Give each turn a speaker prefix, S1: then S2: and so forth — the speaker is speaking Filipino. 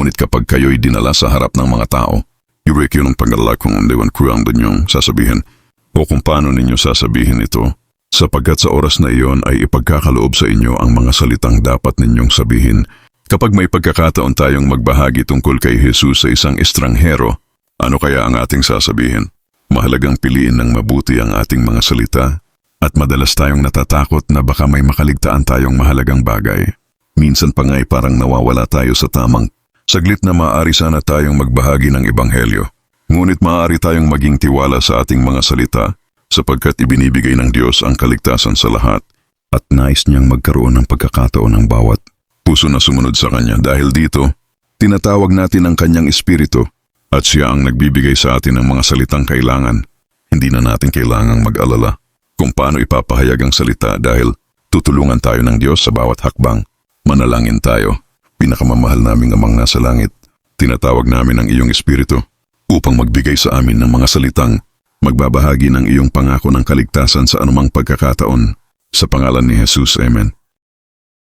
S1: Ngunit kapag kayo'y dinala sa harap ng mga tao, iwek yun ang pag-alala kung andiwan kurang ninyong sasabihin o kung paano ninyo sasabihin ito, sapagkat sa oras na iyon ay ipagkakaloob sa inyo ang mga salitang dapat ninyong sabihin. Kapag may pagkakataon tayong magbahagi tungkol kay Jesus sa isang estranghero, ano kaya ang ating sasabihin? Mahalagang piliin ng mabuti ang ating mga salita at madalas tayong natatakot na baka may makaligtaan tayong mahalagang bagay. Minsan pa nga'y parang nawawala tayo sa tamang saglit na maaari sana tayong magbahagi ng ebanghelyo. Ngunit maaari tayong maging tiwala sa ating mga salita sapagkat ibinibigay ng Diyos ang kaligtasan sa lahat at nais niyang magkaroon ng pagkakataon ng bawat puso na sumunod sa Kanya. Dahil dito, tinatawag natin ang Kanyang Espiritu at Siya ang nagbibigay sa atin ng mga salitang kailangan. Hindi na natin kailangang mag-alala kung paano ipapahayag ang salita dahil tutulungan tayo ng Diyos sa bawat hakbang. Manalangin tayo. Pinakamamahal naming Amang nasa langit, tinatawag namin ang iyong Espiritu upang magbigay sa amin ng mga salitang magbabahagi ng iyong pangako ng kaligtasan sa anumang pagkakataon. Sa pangalan ni Jesus, Amen.